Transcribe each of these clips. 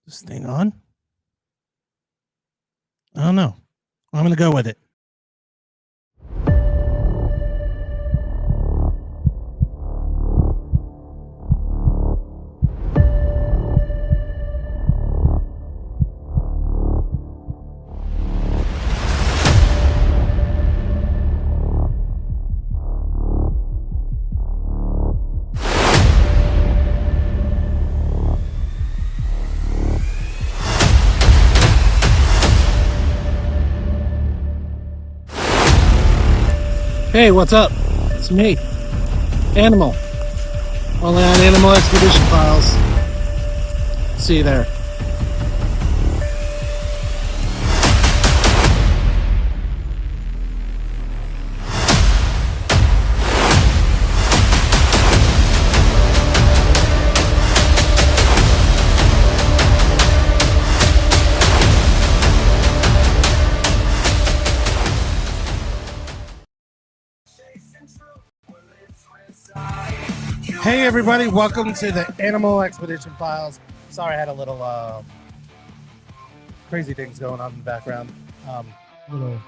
This thing on? I don't know. I'm going to go with it. Hey, what's up? It's me, Animal. Only on Animal Expedition Files. See you there. Hey everybody, welcome to the Animal Expedition Files. Sorry I had a little crazy things going on in the background. Little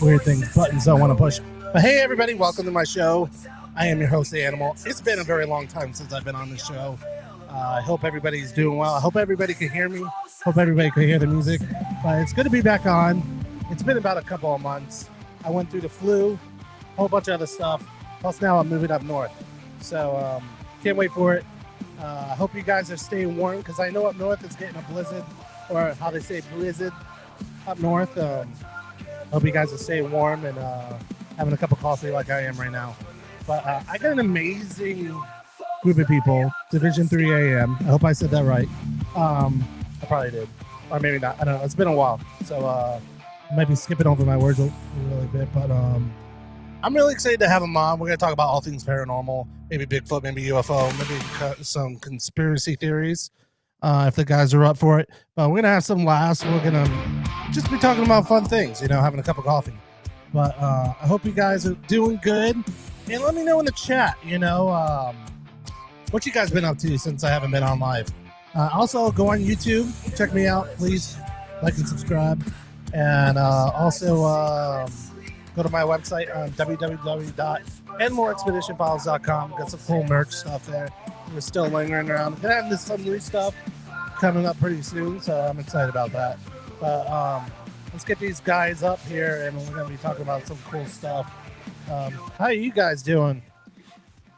weird things, buttons I want to push. But hey everybody, welcome to my show. I am your host, The Animal. It's been a very long time since I've been on this show. I hope everybody's doing well. I hope everybody can hear me. Hope everybody can hear the music. But it's good to be back on. It's been about a couple of months. I went through the flu, a whole bunch of other stuff. Plus now I'm moving up north. So can't wait for it. I hope you guys are staying warm because I know up north it's getting a blizzard, or how they say blizzard up north. Hope you guys are staying warm and having a cup of coffee like I am right now. But I got an amazing group of people. Division 3 AM. I hope I said that right. I probably did, or maybe not. I don't know. It's been a while, so I might be skipping over my words a really bit. But I'm really excited to have them on. We're going to talk about all things paranormal, maybe Bigfoot, maybe UFO, maybe some conspiracy theories, if the guys are up for it. But we're going to have some laughs. We're going to just be talking about fun things, having a cup of coffee. But I hope you guys are doing good. And let me know in the chat, what you guys been up to since I haven't been on live. Also, go on YouTube. Check me out, please. Like and subscribe. And also... go to my website on www.animalexpeditionfiles.com. Got some cool merch stuff there. We're still lingering around. Gonna have some new stuff coming up pretty soon, so I'm excited about that. But let's get these guys up here, and we're gonna be talking about some cool stuff. How are you guys doing?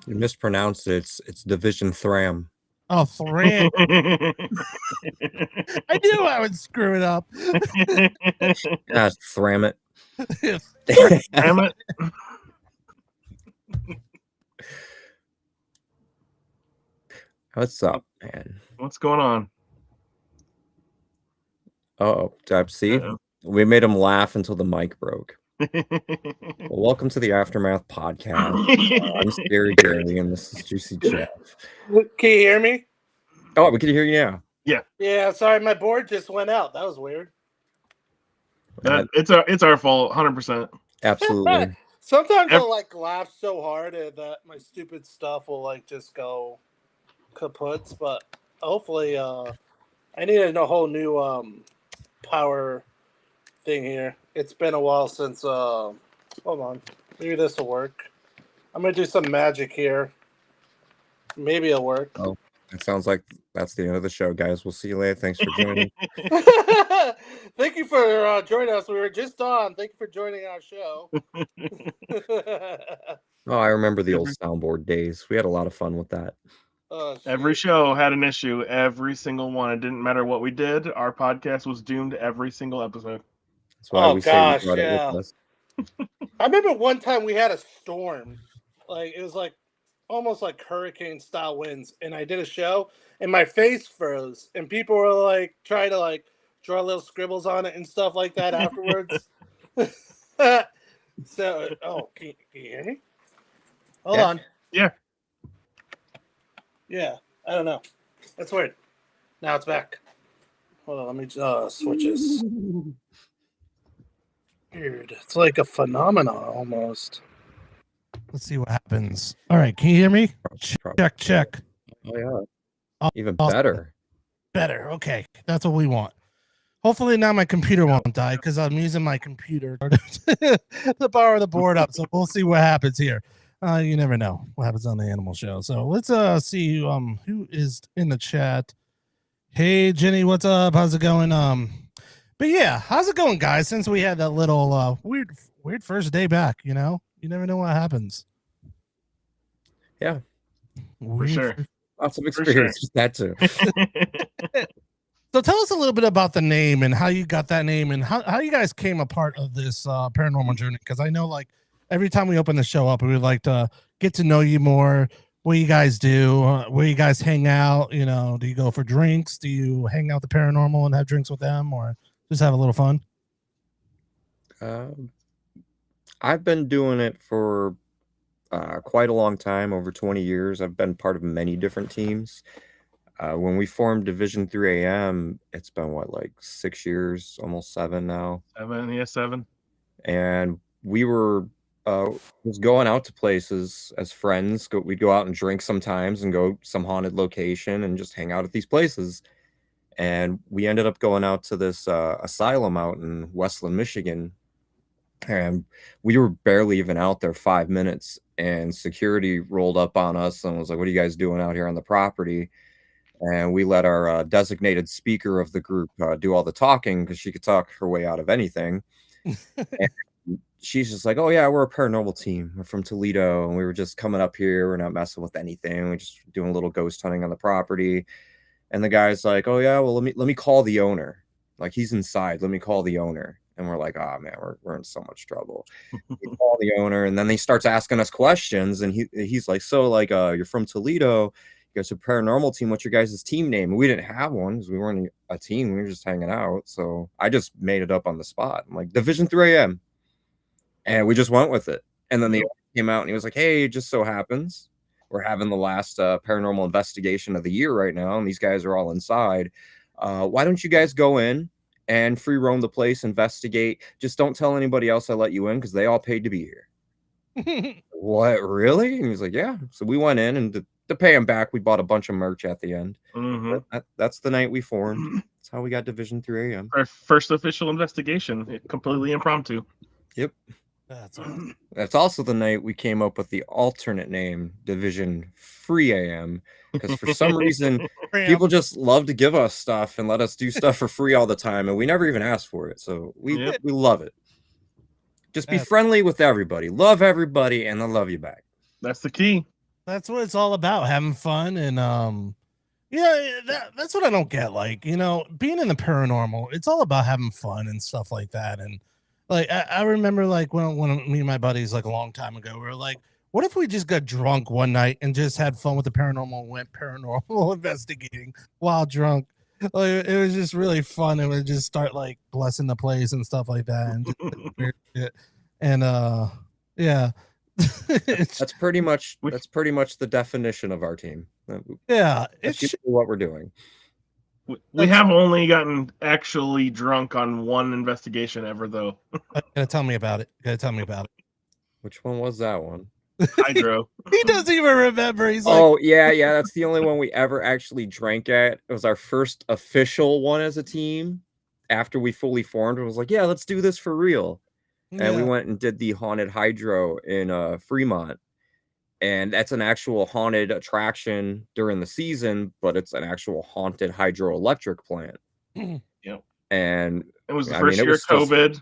You mispronounced it. It's Division Thram. Oh, Thram. I knew I would screw it up. Yeah, Thram it. Damn it. What's up, man? What's going on? Oh, see? We made him laugh until the mic broke. Well, welcome to the Aftermath podcast. I'm Scary Jeremy, and this is Juicy Jeff. Can you hear me? Oh, we can hear you now. Yeah. Yeah, sorry, my board just went out. That was weird. It's our fault, 100%. Absolutely. Sometimes I'll laugh so hard that my stupid stuff will just go kaputs, but hopefully I need a whole new power thing here. It's been a while since hold on, maybe this will work. I'm gonna do some magic here. Maybe it'll work. Oh, it sounds like that's the end of the show, guys. We'll see you later. Thanks for joining. Thank you for joining us. We were just on. Thank you for joining our show. Oh, I remember the old soundboard days. We had a lot of fun with that. Every show had an issue. Every single one. It didn't matter what we did. Our podcast was doomed every single episode. That's why we say we brought it with us. I remember one time we had a storm. It was almost like hurricane style winds, and I did a show and my face froze, and people were trying to draw little scribbles on it and stuff like that afterwards. So, can you hear me? Hold on. Yeah. Yeah, I don't know. That's weird. Now it's back. Hold on, let me switch this. Weird. It's like a phenomenon almost. Let's see what happens. All right, can you hear me? Check. Oh yeah. Even better. better. Okay, that's what we want. Hopefully now my computer won't die because I'm using my computer to power the board up. So we'll see what happens here. You never know what happens on the animal show. So let's see who is in the chat. Hey Jenny, what's up? How's it going? But yeah, how's it going, guys? Since we had that little weird first day back, you never know what happens. Yeah, for sure. Lots of experience with that too. So tell us a little bit about the name and how you got that name and how you guys came a part of this paranormal journey. Because I know, like, every time we open the show up, we would like to get to know you more, what you guys do, where you guys hang out. Do you go for drinks? Do you hang out with the paranormal and have drinks with them, or just have a little fun? I've been doing it for quite a long time, over 20 years. I've been part of many different teams. When we formed Division 3 AM, it's been like 6 years, almost 7 now. 7. And we were was going out to places as friends. We'd go out and drink sometimes and go some haunted location and just hang out at these places. And we ended up going out to this asylum out in Westland, Michigan. And we were barely even out there 5 minutes, and security rolled up on us and was like, "What are you guys doing out here on the property?" And we let our designated speaker of the group do all the talking because she could talk her way out of anything. And she's just like, "Oh yeah, we're a paranormal team. We're from Toledo, and we were just coming up here. We're not messing with anything. We're just doing a little ghost hunting on the property." And the guy's like, "Oh yeah, well let me call the owner. Like, he's inside. Let me call the owner." And we're like, "Oh man, we're in so much trouble." We call the owner, and then he starts asking us questions, and he's like, "So like, you're from Toledo. You guys are a paranormal team. What's your guys' team name?" And we didn't have one because we weren't a team. We were just hanging out. So I just made it up on the spot. I'm like, Division 3 AM. And we just went with it. And then the owner came out and he was like, "Hey, it just so happens we're having the last paranormal investigation of the year right now, and these guys are all inside. Why don't you guys go in and free roam the place, investigate? Just don't tell anybody else I let you in because they all paid to be here." What, really? And he was like, "Yeah." So we went in, and to pay him back, we bought a bunch of merch at the end. That's the night we formed. That's how we got Division 3 AM. Our first official investigation, completely impromptu. Yep. That's awesome. That's also the night we came up with the alternate name, Division Free AM, because for some reason people just love to give us stuff and let us do stuff for free all the time, and we never even asked for it. So we love it. Just be friendly with everybody, love everybody, and they'll love you back. That's the key. That's what it's all about, having fun. And that's what I don't get. Like, being in the paranormal, it's all about having fun and stuff like that. And like, I remember like when me and my buddies, like a long time ago, we were like, what if we just got drunk one night and just had fun with the paranormal and went paranormal investigating while drunk? Like, it was just really fun. It would just start like blessing the place and stuff like that. And just shit. And yeah. That's pretty much the definition of our team. Yeah, it's what we're doing. We have only gotten actually drunk on one investigation ever, though. Gotta tell me about it. Which one was that one? Hydro. He doesn't even remember. He's like, "Oh yeah, that's the only one we ever actually drank at." It was our first official one as a team after we fully formed. It was like, "Yeah, let's do this for real." And we went and did the haunted hydro in Fremont. And that's an actual haunted attraction during the season, but it's an actual haunted hydroelectric plant. Yep. And it was the first year of COVID.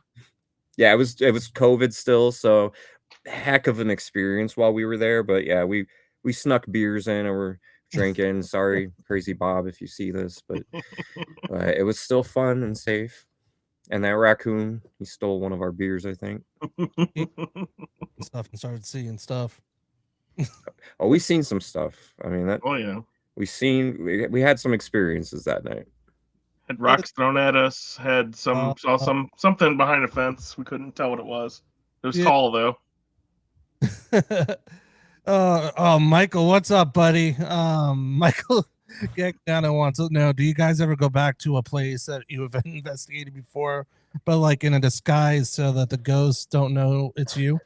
Yeah, it was COVID still, so heck of an experience while we were there. But yeah, we snuck beers in and we're drinking. Sorry, Crazy Bob, if you see this, but it was still fun and safe. And that raccoon, he stole one of our beers, I think. Stuff and started seeing stuff. Oh, we seen some stuff. I mean, that. Oh yeah. We had some experiences that night. Had rocks thrown at us. Had saw something behind a fence. We couldn't tell what it was. It was tall though. Oh, Michael, what's up, buddy? Michael Gagliano wants to know: do you guys ever go back to a place that you have investigated before, but like in a disguise, so that the ghosts don't know it's you?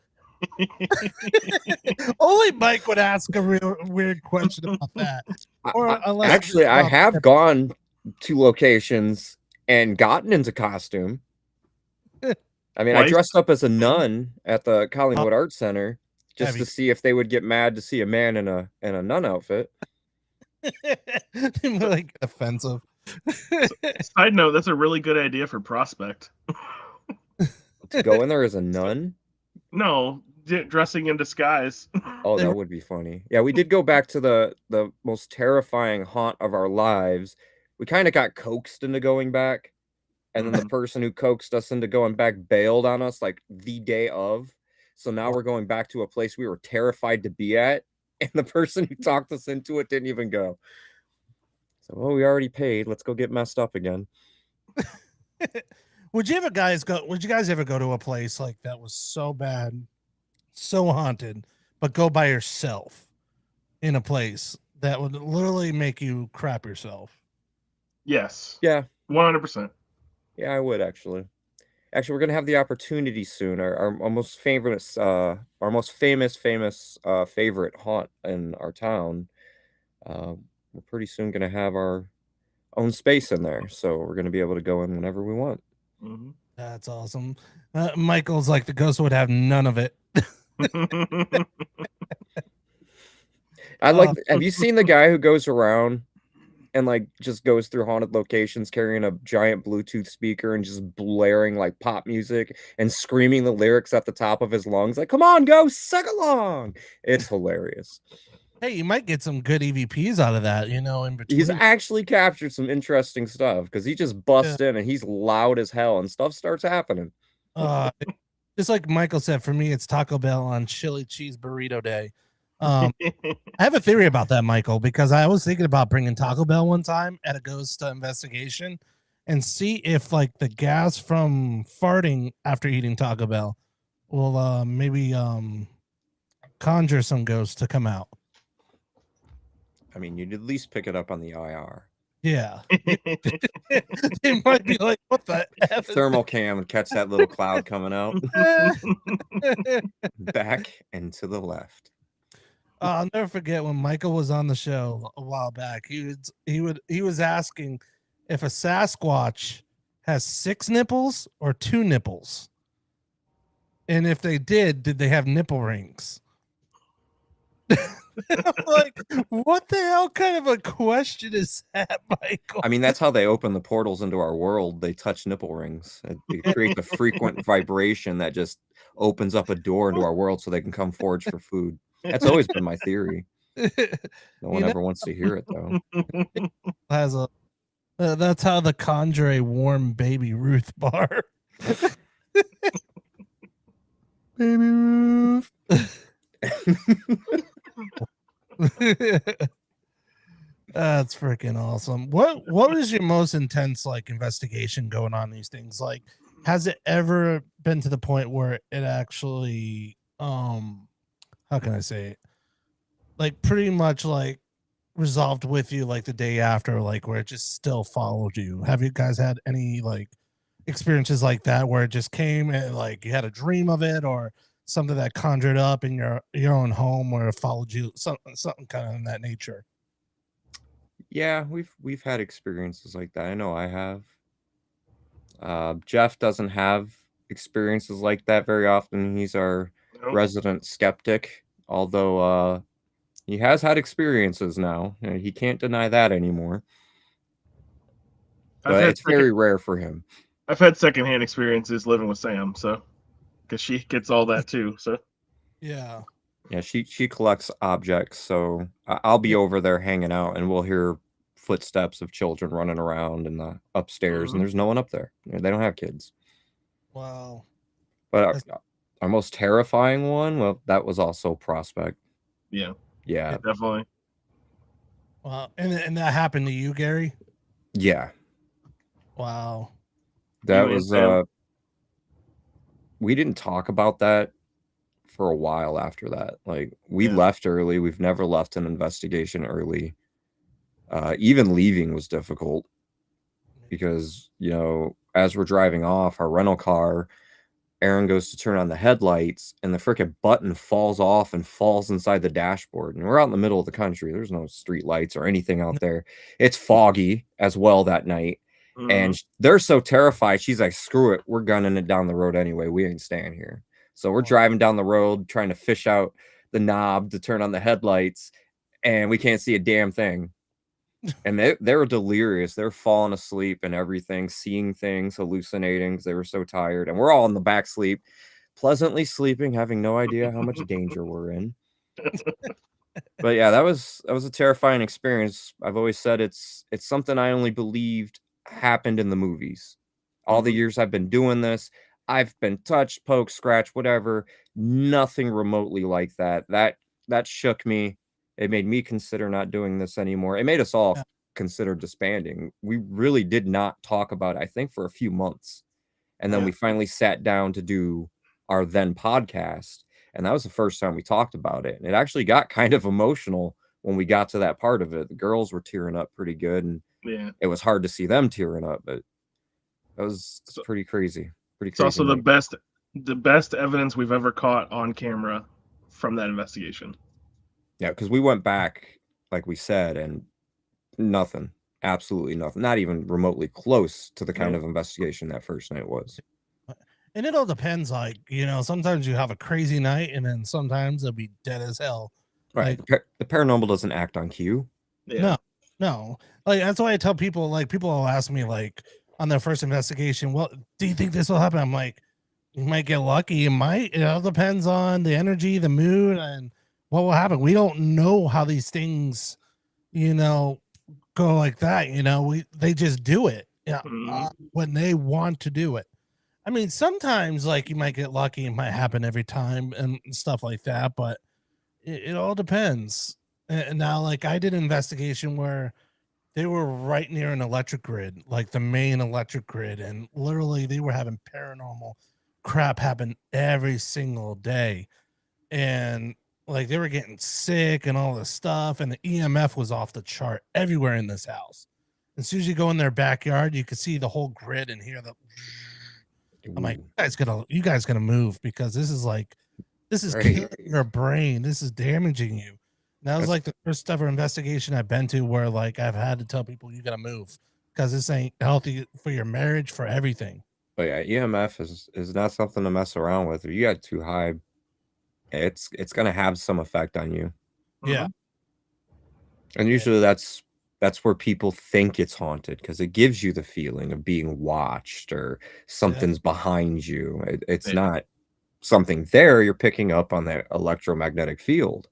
Only Mike would ask a real weird question about that. I have gone 2 locations and gotten into costume. I mean, I Twice? dressed up as a nun at the Collingwood Art Center just Heavy. to see if they would get mad to see a man in a nun outfit. Like offensive. Side note, that's a really good idea for Prospect. To go in there as a nun? No, dressing in disguise. Oh, that would be funny. Yeah, we did go back to the most terrifying haunt of our lives. We kind of got coaxed into going back, and then the person who coaxed us into going back bailed on us like the day of. So now we're going back to a place we were terrified to be at, and the person who talked us into it didn't even go. So, well, we already paid. Let's go get messed up again. Would you guys ever go to a place like that was so bad, so haunted, but go by yourself in a place that would literally make you crap yourself? Yes. Yeah. 100%. Yeah, I would actually. Actually, we're gonna have the opportunity soon. Our most famous favorite haunt in our town. We're pretty soon gonna have our own space in there, so we're gonna be able to go in whenever we want. Mm-hmm. That's awesome. Michael's like the ghost would have none of it. Have you seen the guy who goes around and like just goes through haunted locations carrying a giant Bluetooth speaker and just blaring like pop music and screaming the lyrics at the top of his lungs? Like, come on, go sing along. It's hilarious. Hey, you might get some good EVPs out of that, in between. He's actually captured some interesting stuff because he just busts in and he's loud as hell and stuff starts happening. Just like Michael said, for me, it's Taco Bell on chili cheese burrito day. I have a theory about that, Michael, because I was thinking about bringing Taco Bell one time at a ghost investigation and see if like the gas from farting after eating Taco Bell will maybe conjure some ghosts to come out. I mean, you'd at least pick it up on the IR. Yeah. It might be like, what the F? Thermal cam and catch that little cloud coming out. Back and to the left. I'll never forget when Michael was on the show a while back. He was asking if a Sasquatch has 6 nipples or 2 nipples, and if they did they have nipple rings? I'm like, what the hell kind of a question is that, Michael? I mean, that's how they open the portals into our world. They touch nipple rings. It creates a frequent vibration that just opens up a door into our world so they can come forage for food. That's always been my theory. No one ever wants to hear it, though. Has a that's how the conjure a warm baby Ruth bar. Baby Ruth. That's freaking awesome. What was your most intense like investigation going on these things? Like, has it ever been to the point where it actually how can I say it? Like pretty much like resolved with you like the day after, like where it just still followed you? Have you guys had any like experiences like that where it just came and like you had a dream of it, or something that conjured up in your own home where it followed you, something kind of in that nature? Yeah, we've had experiences like that. I know I have. Jeff doesn't have experiences like that very often. He's our resident skeptic, although he has had experiences now. He can't deny that anymore. But it's very rare for him. I've had secondhand experiences living with Sam, so because she gets all that too. So yeah, she collects objects, so I'll be over there hanging out, and we'll hear footsteps of children running around in the upstairs, and there's no one up there. They don't have kids. Wow. But our most terrifying one, well, that was also Prospect. Yeah, yeah, definitely. Wow. And that happened to you, Gary? Yeah. Wow. That was we didn't talk about that for a while after that. Like, we left early. We've never left an investigation early. Even leaving was difficult because, as we're driving off, our rental car Aaron goes to turn on the headlights, and the frickin' button falls off and falls inside the dashboard. And we're out in the middle of the country. There's no street lights or anything out there. It's foggy as well that night. And they're so terrified. She's like, screw it. We're gunning it down the road anyway. We ain't staying here. So we're driving down the road trying to fish out the knob to turn on the headlights, and we can't see a damn thing. And they were delirious. They're falling asleep and everything, seeing things, hallucinating because they were so tired. And we're all in the back sleep, pleasantly sleeping, having no idea how much danger we're in. But yeah, that was a terrifying experience. I've always said it's something I only believed happened in the movies. All the years I've been doing this, I've been touched, poked, scratched, whatever. Nothing remotely like that. That shook me. It made me consider not doing this anymore. It made us all consider disbanding. We really did not talk about it, I think, for a few months. And then we finally sat down to do our then podcast. And that was the first time we talked about it. And it actually got kind of emotional when we got to that part of it. The girls were tearing up pretty good. And it was hard to see them tearing up. But it was pretty crazy. Pretty crazy. It's also the best evidence we've ever caught on camera from that investigation. Yeah, because we went back, like we said, and nothing. Absolutely nothing. Not even remotely close to the kind of investigation that first night was. And it all depends. Like, you know, sometimes you have a crazy night, and then sometimes it'll be dead as hell. Right. Like, the paranormal doesn't act on cue. Yeah. No. Like, that's why I tell people, like, people will ask me, like, on their first investigation, well, do you think this will happen? I'm like, you might get lucky. It might. It all depends on the energy, the mood, and what will happen. We don't know how these things, you know, go like that. You know, they just do it, when they want to do it. I mean, sometimes like you might get lucky, it might happen every time and stuff like that, but it all depends. And now, like, I did an investigation where they were right near an electric grid, like the main electric grid, and literally they were having paranormal crap happen every single day. And like they were getting sick and all this stuff, and the EMF was off the chart everywhere in this house. As soon as you go in their backyard, you can see the whole grid and hear the. I'm like, you guys gotta move, because this is killing your brain. This is damaging you. And that was like the first ever investigation I've been to where like I've had to tell people you gotta move, because this ain't healthy for your marriage, for everything. But yeah, EMF is not something to mess around with. If you got too high, it's gonna have some effect on you. Yeah. And usually that's where people think it's haunted, because it gives you the feeling of being watched or something's behind you. It's not something there. You're picking up on that electromagnetic field.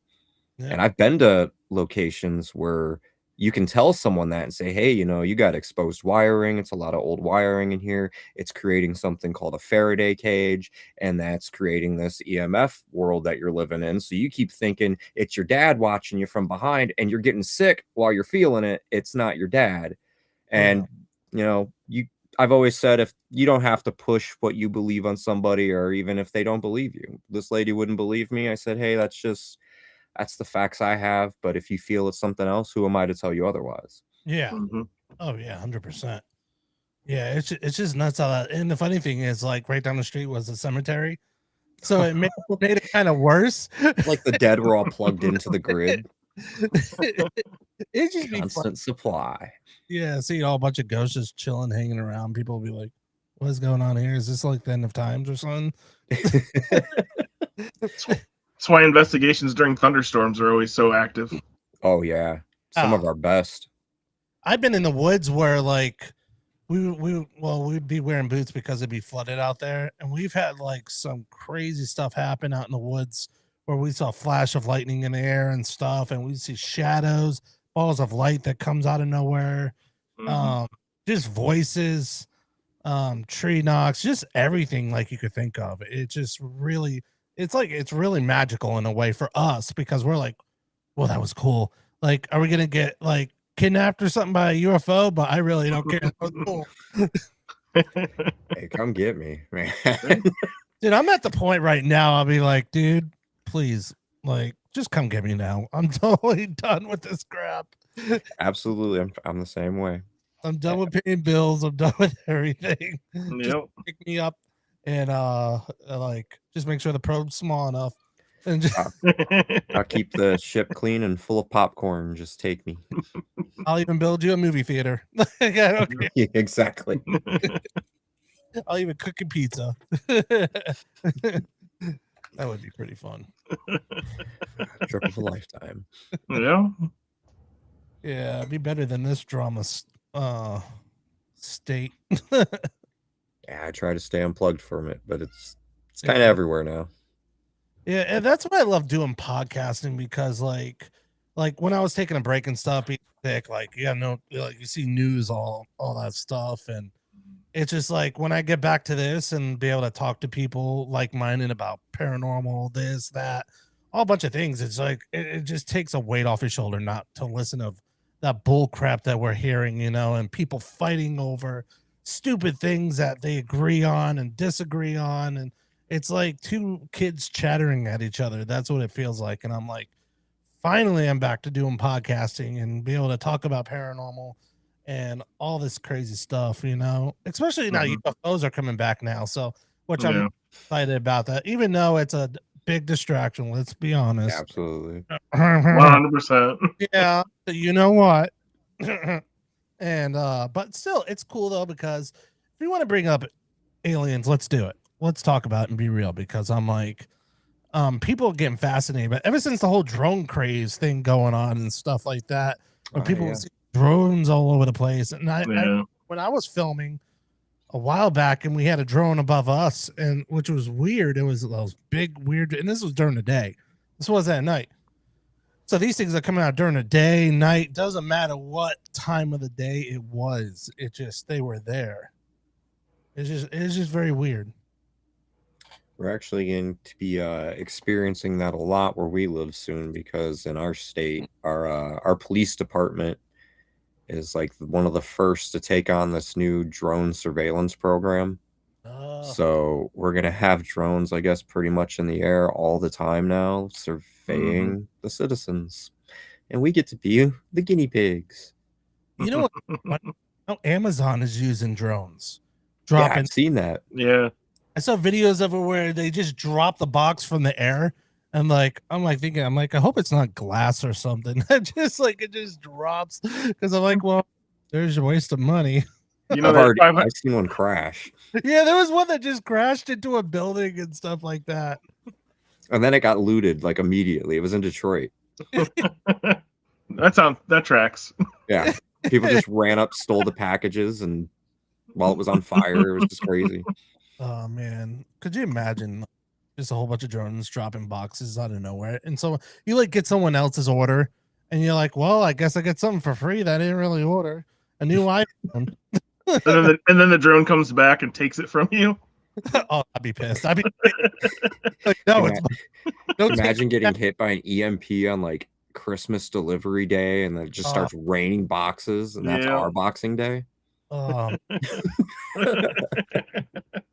And I've been to locations where you can tell someone that and say, hey, you know, you got exposed wiring. It's a lot of old wiring in here. It's creating something called a Faraday cage, and that's creating this EMF world that you're living in. So you keep thinking it's your dad watching you from behind, and you're getting sick while you're feeling it. It's not your dad. And, you know, I've always said, if you don't have to push what you believe on somebody, or even if they don't believe you. This lady wouldn't believe me. I said, hey, that's the facts I have. But if you feel it's something else, who am I to tell you otherwise? Yeah. Oh yeah, 100%. Yeah, it's just nuts how that. And the funny thing is, like, right down the street was a cemetery, so it made it kind of worse. Like the dead were all plugged into the grid. It just be constant supply. Yeah, see a bunch of ghosts just chilling, hanging around. People will be like, "What is going on here? Is this like the end of times or something?" That's why investigations during thunderstorms are always so active. Oh yeah, some of our best. I've been in the woods where like we'd be wearing boots because it'd be flooded out there, and we've had like some crazy stuff happen out in the woods where we saw a flash of lightning in the air and stuff, and we see shadows, balls of light that comes out of nowhere, just voices, tree knocks, just everything like you could think of. It just really, it's really magical in a way for us, because we're like, well, that was cool. Like, are we gonna get like kidnapped or something by a UFO? But I really don't care. That was cool. Hey, come get me, man. Dude, I'm at the point right now, I'll be like, dude, please, like, just come get me now. I'm totally done with this crap. Absolutely. I'm the same way. I'm done with paying bills. I'm done with everything. Just pick me up and like just make sure the probe's small enough, and just I'll keep the ship clean and full of popcorn. Just take me. I'll even build you a movie theater. Like, I don't care. Yeah, exactly. I'll even cook you pizza. That would be pretty fun. Trip of a lifetime. Yeah. Yeah, it'd be better than this drama state. Yeah, I try to stay unplugged from it, but it's kind of Yeah. everywhere now. Yeah, and that's why I love doing podcasting, because like when I was taking a break and stuff, being sick, like like you see news, all that stuff, and it's just like when I get back to this and be able to talk to people like minded about paranormal, this, that, all a bunch of things. It's like it just takes a weight off your shoulder not to listen of that bull crap that we're hearing, and people fighting over stupid things that they agree on and disagree on. And it's like two kids chattering at each other. That's what it feels like. And I'm like, finally, I'm back to doing podcasting and be able to talk about paranormal and all this crazy stuff, especially now UFOs are coming back now. So, which I'm excited about that, even though it's a big distraction. Let's be honest. Absolutely. 100%. Yeah. You know what? And, but still, it's cool though, because if you want to bring up aliens, let's do it. Let's talk about it and be real, because I'm like, people are getting fascinated, but ever since the whole drone craze thing going on and stuff like that, when people see drones all over the place, and I when I was filming a while back and we had a drone above us, and which was weird, it was those big weird, and this was during the day, this wasn't at night. So these things are coming out during the day, night, doesn't matter what time of the day it was, it just, they were there. It's just very weird. We're actually going to be experiencing that a lot where we live soon, because in our state, our police department is like one of the first to take on this new drone surveillance program. So we're going to have drones, I guess, pretty much in the air all the time now, surveying the citizens. And we get to be the guinea pigs. You know what? Amazon is using drones. Yeah, I've seen that. Yeah. I saw videos of it where they just drop the box from the air, and I'm thinking, I hope it's not glass or something. It just drops, because I'm like, well, there's your waste of money. I've seen one crash. Yeah, there was one that just crashed into a building and stuff like that. And then it got looted like immediately. It was in Detroit. That tracks. Yeah. People just ran up, stole the packages, and while it was on fire, it was just crazy. Oh man, could you imagine just a whole bunch of drones dropping boxes out of nowhere? And so you like get someone else's order, and you're like, well, I guess I get something for free that I didn't really order, a new iPhone. and then the drone comes back and takes it from you. Oh, I'd be pissed. I'd be like, no, imagine getting hit by an EMP on like Christmas delivery day, and then it just starts raining boxes, and that's our Boxing Day.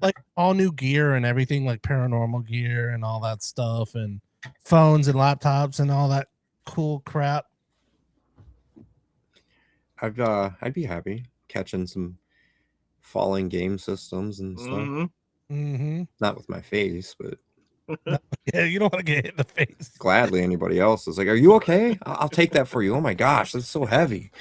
Like all new gear and everything, like paranormal gear and all that stuff, and phones and laptops and all that cool crap. I'd be happy catching some falling game systems and stuff. Not with my face, but yeah, you don't want to get hit in the face. Gladly, anybody else is like, "Are you okay? I'll take that for you." Oh my gosh, that's so heavy.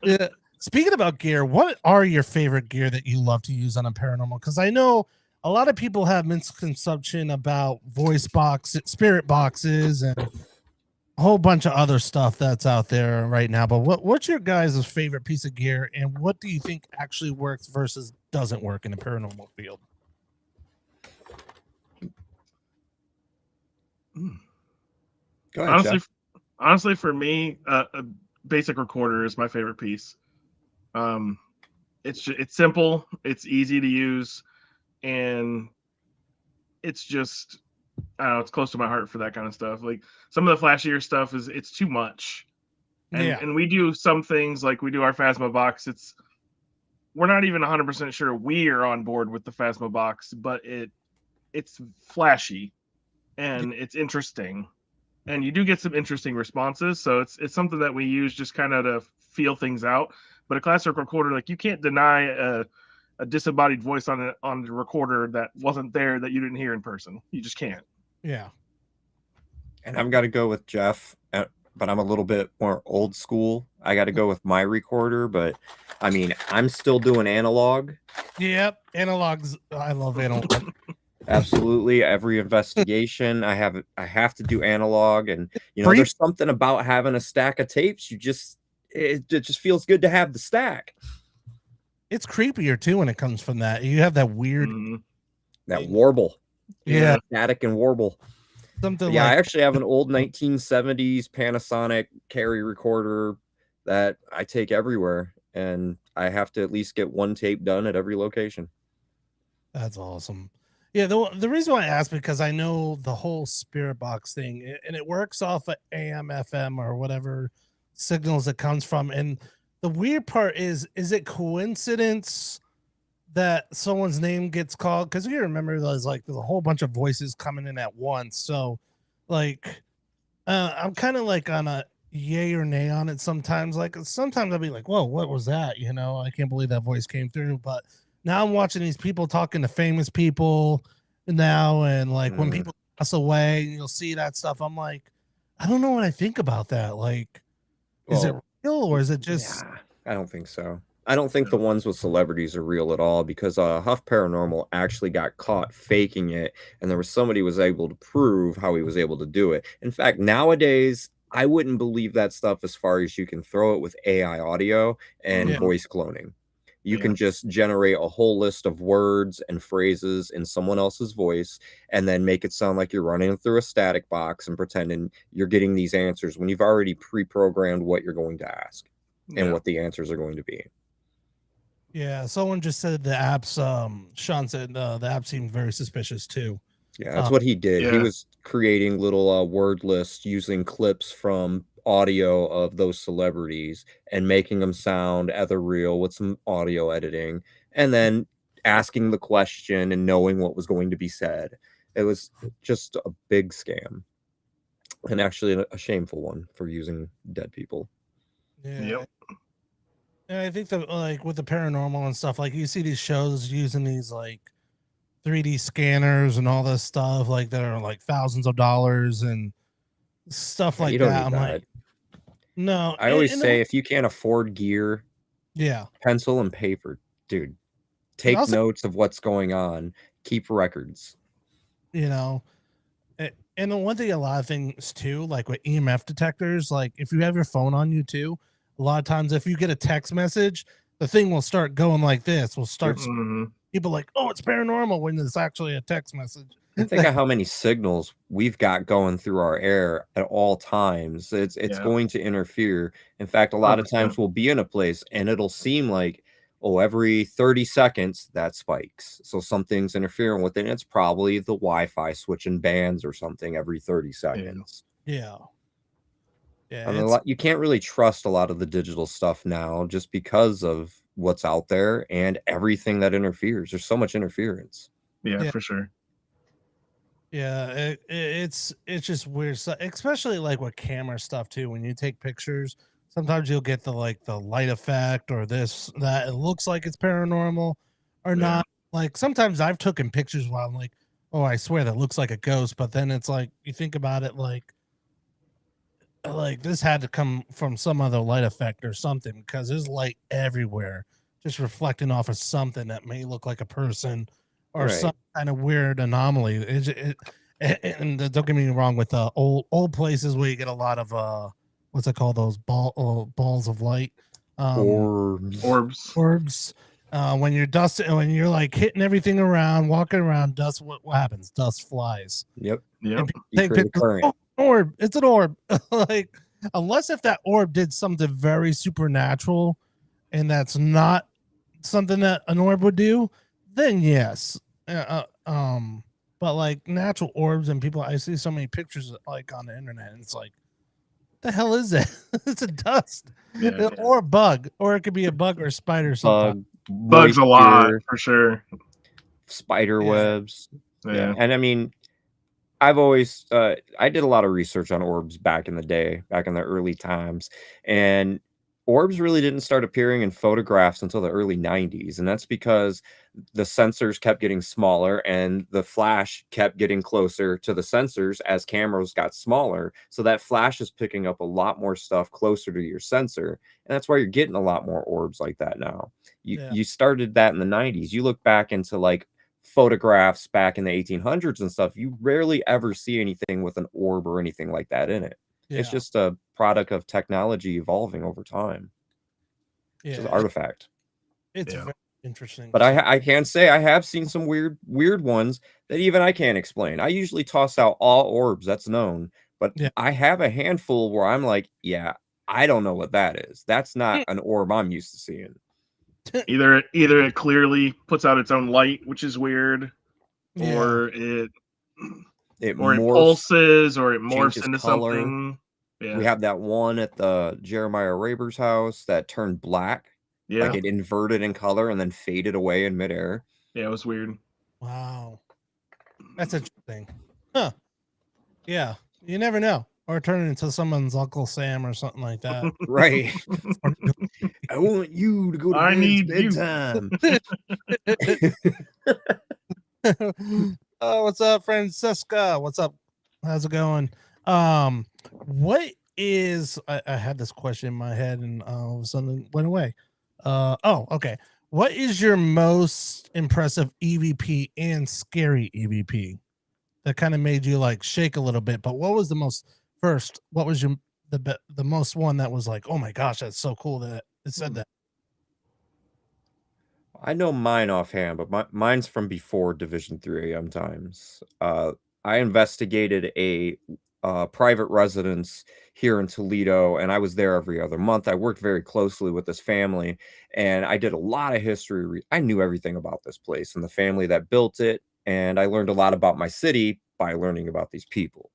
Yeah. Speaking about gear, what are your favorite gear that you love to use on a paranormal? Because I know a lot of people have misconception about voice boxes, spirit boxes, and a whole bunch of other stuff that's out there right now. But what's your guys' favorite piece of gear, and what do you think actually works versus doesn't work in the paranormal field? Go ahead, honestly, for me, a basic recorder is my favorite piece. It's simple, it's easy to use, and it's just, I don't know, it's close to my heart for that kind of stuff. Like some of the flashier stuff it's too much. And we do some things, like we do our Phasma box. We're not even 100% sure we are on board with the Phasma box, but it's flashy and it's interesting. And you do get some interesting responses. So it's something that we use just kind of to feel things out. But a classic recorder, like you can't deny a disembodied voice on the recorder that wasn't there that you didn't hear in person. You just can't. Yeah. And I've got to go with Jeff, but I'm a little bit more old school. I got to go with my recorder, but I mean, I'm still doing analog. Yep. Analogs. I love analog. Absolutely. Every investigation, I have to do analog, and Brief. there's something about having a stack of tapes. It just feels good to have the stack. It's creepier too when it comes from that. You have that weird that warble. Yeah. Static and warble. Something yeah, like I actually have an old 1970s Panasonic carry recorder that I take everywhere, and I have to at least get one tape done at every location. That's awesome. Yeah, the reason why I asked, because I know the whole spirit box thing, and it works off of AM, FM, or whatever signals it comes from. And the weird part is it coincidence that someone's name gets called? Because you remember there's a whole bunch of voices coming in at once. So, I'm kind of like on a yay or nay on it sometimes. Like sometimes I'll be like, "Whoa, what was that?" I can't believe that voice came through. But now I'm watching these people talking to famous people now, and when people pass away, you'll see that stuff. I'm like, I don't know what I think about that. Like, is it real or is it just? Yeah, I don't think so. I don't think the ones with celebrities are real at all, because Huff Paranormal actually got caught faking it, and there was somebody who was able to prove how he was able to do it. In fact, nowadays, I wouldn't believe that stuff as far as you can throw it with AI audio and voice cloning. You can just generate a whole list of words and phrases in someone else's voice and then make it sound like you're running through a static box and pretending you're getting these answers when you've already pre-programmed what you're going to ask and what the answers are going to be. Yeah, someone just said the apps. Sean said the app seemed very suspicious too. Yeah, that's what he did. He was creating little word lists using clips from audio of those celebrities and making them sound either real with some audio editing, and then asking the question and knowing what was going to be said. It was just a big scam, and actually a shameful one for using dead people. Yeah. Yep. And I think that with the paranormal and stuff, you see these shows using these 3D scanners and all this stuff that are thousands of dollars and stuff like you don't that. Need I'm that. like, no. I always say if you can't afford gear, pencil and paper, dude, take notes of what's going on, keep records. And the one thing, a lot of things too, like with EMF detectors, if you have your phone on you too, a lot of times if you get a text message, the thing will start going like this. Will start people like, oh, it's paranormal, when it's actually a text message. And think of how many signals we've got going through our air at all times. It's going to interfere. In fact, a lot of times we'll be in a place and it'll seem like, oh, every 30 seconds that spikes. So something's interfering with it. And it's probably the Wi-Fi switching bands or something every 30 seconds. Yeah. I mean, you can't really trust a lot of the digital stuff now just because of what's out there and everything that interferes. There's so much interference. Yeah, for sure. Yeah, it's just weird stuff, especially with camera stuff too. When you take pictures, sometimes you'll get the light effect or this, that. It looks like it's paranormal or not. Sometimes I've taken pictures while I'm like, oh, I swear that looks like a ghost. But then it's you think about it like this had to come from some other light effect or something, because there's light everywhere just reflecting off of something that may look like a person or some kind of weird anomaly. And don't get me wrong, with old places where you get a lot of what's it called, those balls of light, orbs. When you're dusting, when you're hitting everything around, walking around, dust, what happens? Dust flies. Yep. Take pictures. Orb, it's an orb. Unless if that orb did something very supernatural and that's not something that an orb would do, then yes. But natural orbs and people, I see so many pictures on the internet, and it's what the hell is that? It's a dust or a bug, or it could be a bug or a spider or something. Bugs a lot for sure. Spider webs. Yeah. And I mean, I've always I did a lot of research on orbs back in the day, back in the early times, and Orbs really didn't start appearing in photographs until the early 90s, and that's because the sensors kept getting smaller and the flash kept getting closer to the sensors as cameras got smaller. So that flash is picking up a lot more stuff closer to your sensor, and that's why you're getting a lot more orbs like that now. You started that in the 90s. You look back into like photographs back in the 1800s and stuff, you rarely ever see anything with an orb or anything like that in it. It's just a product of technology evolving over time. It's just an artifact. It's very interesting. But I can say I have seen some weird ones that even I can't explain. I usually toss out all orbs, that's known. But I have a handful where I'm like, yeah, I don't know what that is. That's not an orb I'm used to seeing. Either it clearly puts out its own light, which is weird, or it pulses, or it morphs into color. Something. Yeah. We have that one at the Jeremiah Raber's house that turned black. Yeah. Like it inverted in color and then faded away in midair. Yeah, it was weird. Wow. That's interesting. Huh. Yeah. You never know. Or turn it into someone's Uncle Sam or something like that. Right. I want you to go to bedtime. Oh, what's up, Francesca? What's up? How's it going? What is I had this question in my head and all of a sudden it went away. Okay. What is your most impressive EVP and scary EVP that kind of made you like shake a little bit? But what was the most what was your the most one that was like, oh my gosh, that's so cool that it said that? I know mine offhand, but mine's from before Division 3 AM times. I investigated a private residence here in Toledo, and I was there every other month. I worked very closely with this family, and I did a lot of history. I knew everything about this place and the family that built it, and I learned a lot about my city by learning about these people.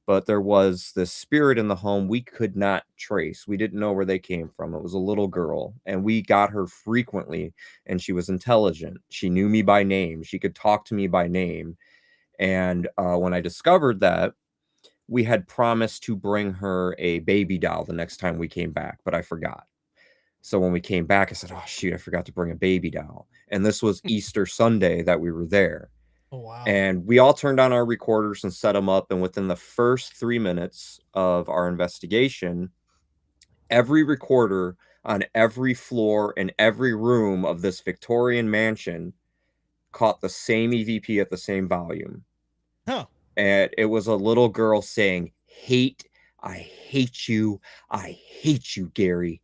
But there was this spirit in the home we could not trace. We didn't know where they came from. It was a little girl, and we got her frequently, and she was intelligent. She knew me by name. She could talk to me by name. And when I discovered that, we had promised to bring her a baby doll the next time we came back, but I forgot. So when we came back, I said, oh, shoot, I forgot to bring a baby doll. And this was Easter Sunday that we were there. Oh, wow. And we all turned on our recorders and set them up. And within the first 3 minutes of our investigation, every recorder on every floor in every room of this Victorian mansion caught the same EVP at the same volume. Huh. And it was a little girl saying, I hate you, Gary.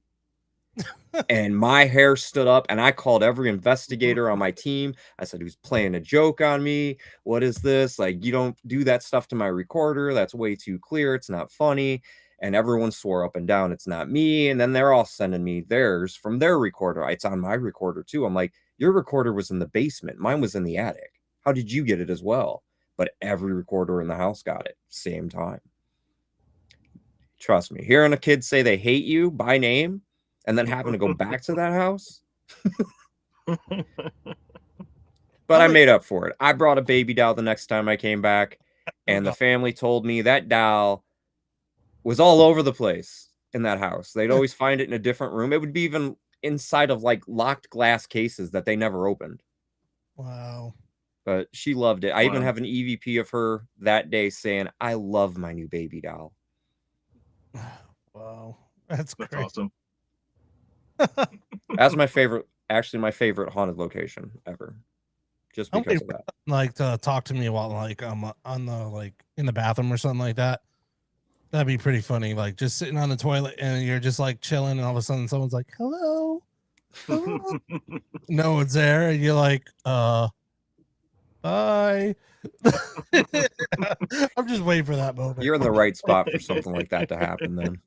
And my hair stood up, and I called every investigator on my team. I said, who's playing a joke on me? What is this? Like, you don't do that stuff to my recorder. That's way too clear. It's not funny. And everyone swore up and down it's not me. And then they're all sending me theirs from their recorder. It's on my recorder too. I'm like, your recorder was in the basement. Mine was in the attic. How did you get it as well? But every recorder in the house got it same time. Trust me, hearing a kid say they hate you by name and then having to go back to that house. But I made up for it. I brought a baby doll the next time I came back, and the family told me that doll was all over the place in that house. They'd always find it in a different room. It would be even inside of like locked glass cases that they never opened. Wow. But she loved it. I even have an EVP of her that day saying, I love my new baby doll. Wow. That's great. Awesome. That's my favorite, actually my favorite haunted location ever. Just because of that. Like to talk to me while like on the like in the bathroom or something like that. That'd be pretty funny. Like just sitting on the toilet and you're just like chilling, and all of a sudden someone's like, hello. Hello. No one's there, and you're like, bye. I'm just waiting for that moment. You're in the right spot for something like that to happen then.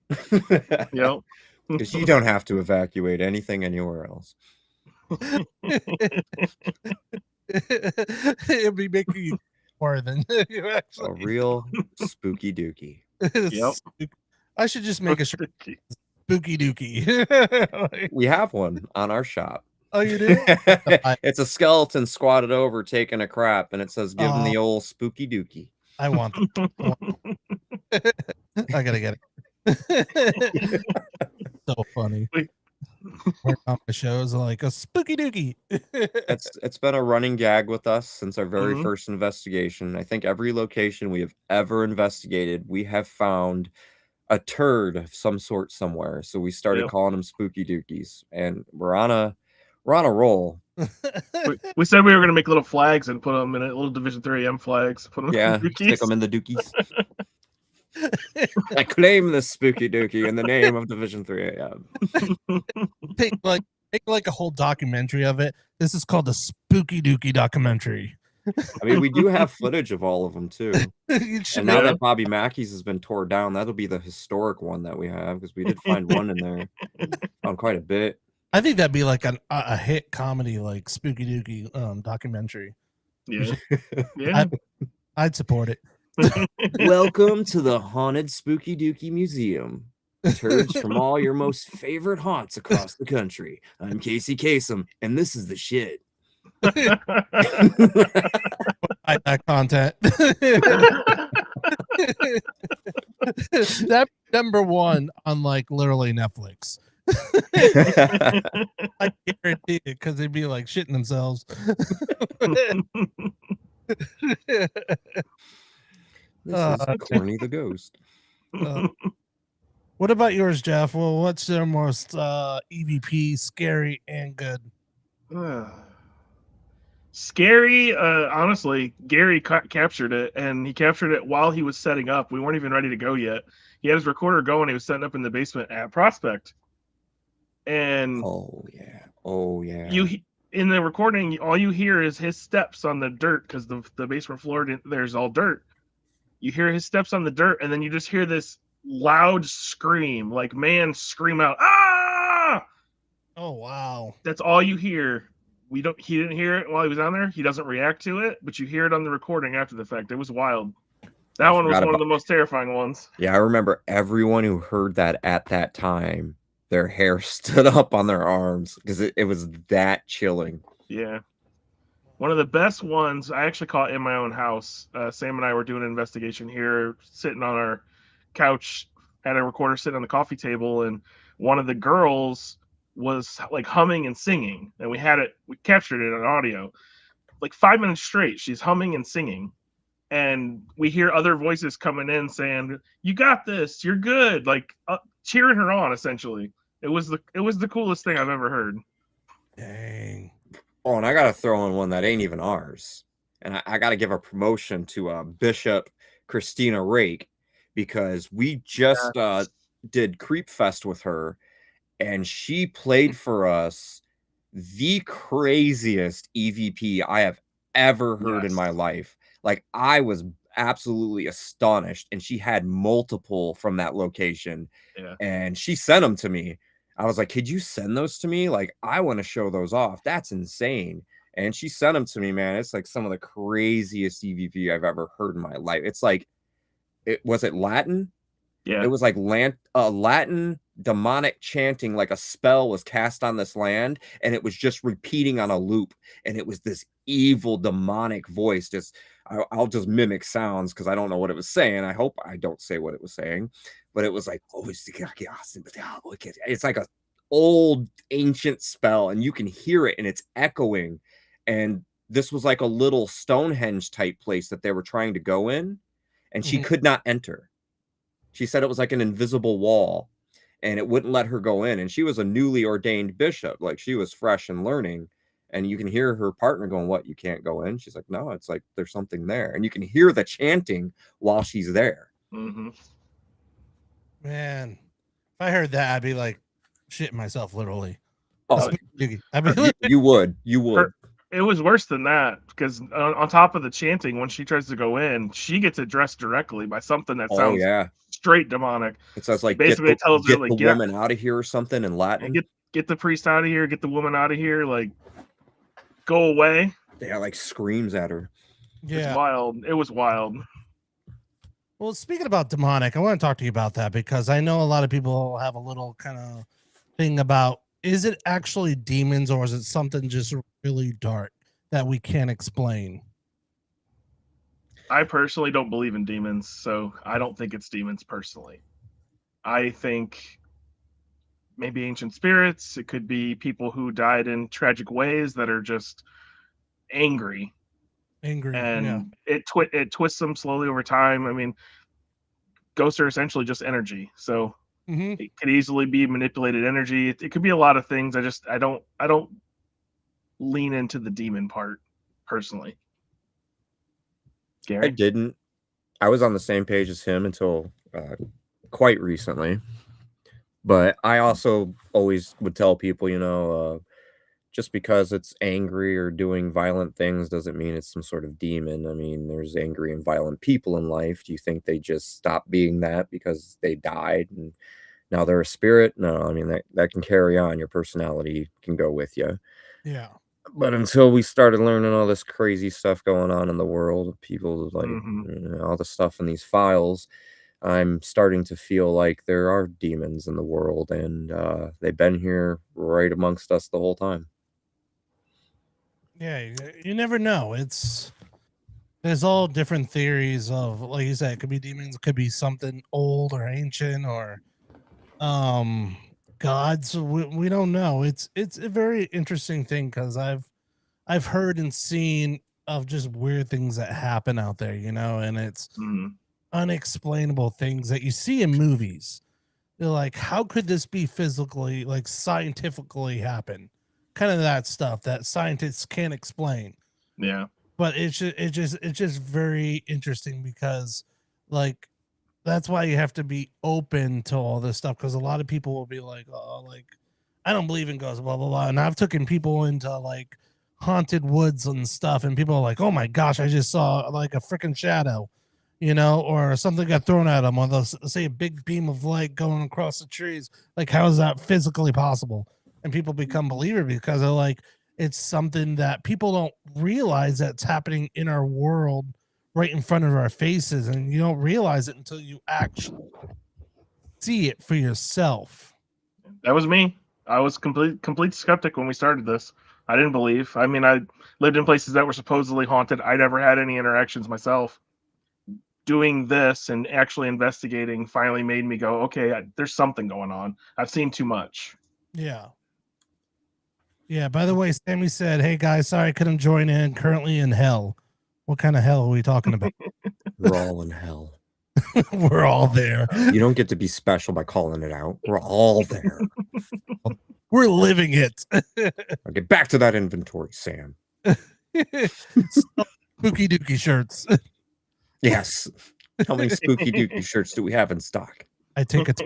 Yep. Because you don't have to evacuate anything anywhere else. It'll be making you more than you actually. A real spooky dookie. Yep. I should just make a spooky dookie. We have one on our shop. Oh, you do? It's a skeleton squatted over taking a crap, and it says, give him the old spooky dookie. I want them. I gotta get it. So funny. We- Work on the shows like a spooky dookie. It's been a running gag with us since our very Mhm. first investigation. I think every location we have ever investigated, we have found a turd of some sort somewhere. So we started Yep. calling them spooky dookies, and we're on a roll. We said we were going to make little flags and put them in a little Division 3 flags. Put them Yeah, in stick them in the dookies. I claim the spooky dookie in the name of Division 3 AM. Take like a whole documentary of it. This is called the Spooky Dookie documentary. I mean, we do have footage of all of them too. It should And be- now Yeah. that Bobby Mackey's has been tore down, that'll be the historic one that we have, because we did find one in there. Found quite a bit. I think that'd be like a hit comedy, like Spooky Dookie documentary. Yeah. Yeah. I'd support it. Welcome to the Haunted Spooky Dookie Museum. Turds from all your most favorite haunts across the country. I'm Casey Kasem, and this is the shit. That content. That #1 on like literally Netflix. I guarantee it because they'd be like shitting themselves. This is Corny the Ghost. What about yours, Jeff? Well, what's your most EVP, scary and good? Scary, honestly, Gary captured it, and he captured it while he was setting up. We weren't even ready to go yet. He had his recorder going. He was setting up in the basement at Prospect, and Oh yeah. In the recording, all you hear is his steps on the dirt because the basement floor there's all dirt. You hear his steps on the dirt, and then you just hear this loud scream, like man scream out, ah! Oh wow. That's all you hear. He didn't hear it while he was on there. He doesn't react to it, but you hear it on the recording after the fact. It was wild. That one was one of the most terrifying ones. Yeah, I remember everyone who heard that at that time, their hair stood up on their arms because it was that chilling. Yeah. One of the best ones, I actually caught in my own house. Sam and I were doing an investigation here, sitting on our couch, had a recorder sitting on the coffee table, and one of the girls was like humming and singing, and we captured it on audio. Like 5 minutes straight, she's humming and singing, and we hear other voices coming in saying, "You got this, you're good," like cheering her on. Essentially, it was the coolest thing I've ever heard. Dang. Oh, and I gotta throw in one that ain't even ours, and I gotta give a promotion to Bishop Christina Rake, because we just did Creep Fest with her, and she played for us the craziest EVP I have ever heard in my life. Like, I was absolutely astonished, and she had multiple from that location. Yeah. And she sent them to me. I was like, could you send those to me? Like, I want to show those off. That's insane. And she sent them to me, man. It's like some of the craziest EVP I've ever heard in my life. It's like, was it Latin? Yeah. It was like Latin demonic chanting, like a spell was cast on this land, and it was just repeating on a loop. And it was this evil demonic voice. I'll just mimic sounds because I don't know what it was saying. I hope I don't say what it was saying, but it was like, it's like a old ancient spell, and you can hear it, and it's echoing. And this was like a little Stonehenge type place that they were trying to go in, and she could not enter. She said it was like an invisible wall, and it wouldn't let her go in. And she was a newly ordained bishop, like she was fresh and learning. And you can hear her partner going, "What? You can't go in?" She's like, "No, it's like there's something there." And you can hear the chanting while she's there. Mm-hmm. Man, if I heard that, I'd be like shitting myself literally. Oh, I'd be you would. It was worse than that, because on top of the chanting, when she tries to go in, she gets addressed directly by something that sounds straight demonic. It says like, basically it tells her like, the woman out of here or something in Latin. Get the priest out of here, get the woman out of here, like go away. Yeah, like screams at her. Yeah. It's wild. It was wild. Well, speaking about demonic, I want to talk to you about that, because I know a lot of people have a little kind of thing about, is it actually demons, or is it something just really dark that we can't explain? I personally don't believe in demons, so I don't think it's demons personally. I think maybe ancient spirits. It could be people who died in tragic ways that are just angry, Yeah. and it twists them slowly over time. I mean, ghosts are essentially just energy, so Mm-hmm. it could easily be manipulated energy. It could be a lot of things. I don't lean into the demon part personally. I Gary? didn't. I was on the same page as him until quite recently. But I also always would tell people, just because it's angry or doing violent things doesn't mean it's some sort of demon. I mean, there's angry and violent people in life. Do you think they just stop being that because they died and now they're a spirit? No, I mean, that can carry on. Your personality can go with you. Yeah. But until we started learning all this crazy stuff going on in the world, people like all the stuff in these files, I'm starting to feel like there are demons in the world, and they've been here right amongst us the whole time. Yeah, you never know. There's all different theories of, like you said, it could be demons, it could be something old or ancient or gods. We don't know. It's a very interesting thing because I've heard and seen of just weird things that happen out there, and it's unexplainable things that you see in movies. They're like, how could this be physically, like scientifically happen? Kind of that stuff that scientists can't explain. Yeah. But it's just very interesting because, like, that's why you have to be open to all this stuff, because a lot of people will be like, oh, like, I don't believe in ghosts, blah blah blah. And I've taken people into like haunted woods and stuff, and people are like, oh my gosh, I just saw like a freaking shadow, or something got thrown at them, or they'll say a big beam of light going across the trees. Like, how is that physically possible? And people become believers because they're like, it's something that people don't realize that's happening in our world right in front of our faces, and you don't realize it until you actually see it for yourself. That was me. I was complete skeptic when we started this. I didn't believe. I mean, I lived in places that were supposedly haunted. I never had any interactions myself. Doing this and actually investigating finally made me go, okay, there's something going on. I've seen too much. Yeah. Yeah. By the way, Sammy said, "Hey guys, sorry I couldn't join in. Currently in hell." What kind of hell are we talking about? We're all in hell. We're all there. You don't get to be special by calling it out. We're all there. We're living it. I'll get back to that inventory, Sam. Spooky dookie shirts. Yes. How many spooky dookie shirts do we have in stock? I take it.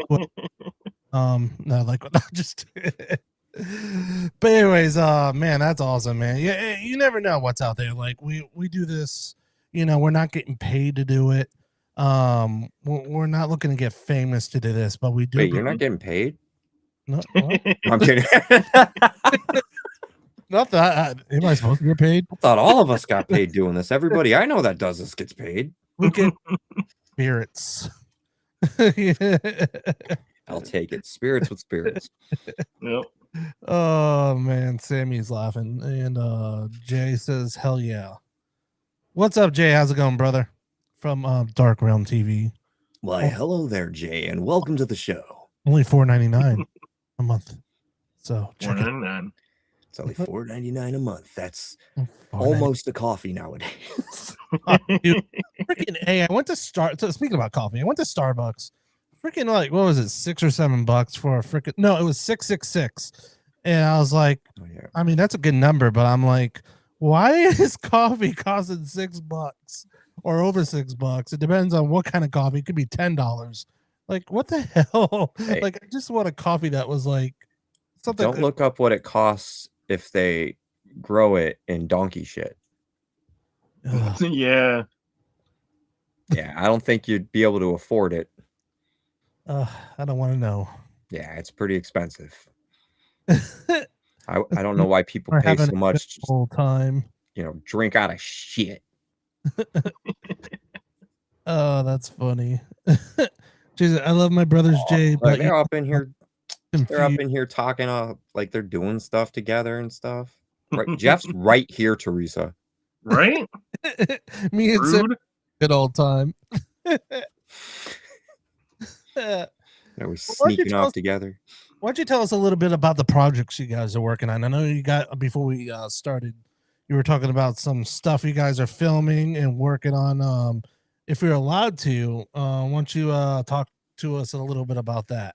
No, like, just. But anyways, man, that's awesome, man. Yeah, you never know what's out there. Like, we do this, we're not getting paid to do it. We're not looking to get famous to do this, but we do. Wait, you're not getting paid? No, well, I'm kidding. not that. Am I supposed to get paid? I thought all of us got paid doing this. Everybody I know that does this gets paid. We get spirits. I'll take it. Spirits with spirits. Yep. Oh man, Sammy's laughing, and Jay says, "Hell yeah!" What's up, Jay? How's it going, brother? From Dark Realm TV. Why, hello there, Jay, and welcome to the show. Only $4.99 a month. So check it. It's only $4.99 a month. That's $4.99. almost a coffee nowadays. Dude, freaking A! I went to speaking about coffee, I went to Starbucks. Freaking, like, what was it, $6 or $7 for a freaking? No, it was 666, and I was like, Oh, yeah. I mean, that's a good number, but I'm like, why is coffee costing $6 or over $6? It depends on what kind of coffee. It could be $10. Like, what the hell? Hey. Like, I just want a coffee that was like something. Don't look up what it costs if they grow it in donkey shit. Yeah. Yeah, I don't think you'd be able to afford it. I don't want to know. Yeah, it's pretty expensive. I don't know why people pay so much the whole time. Drink out of shit. Oh, that's funny. Jesus, I love my brothers, Jay. But They're up in here. They're up in here talking like they're doing stuff together and stuff. Right, Jeff's right here, Teresa. Right? Me and Sam, good old time. We're sneaking off together. Why don't you tell us a little bit about the projects you guys are working on? I know you got before we started, you were talking about some stuff you guys are filming and working on. If you're allowed to, why don't you talk to us a little bit about that?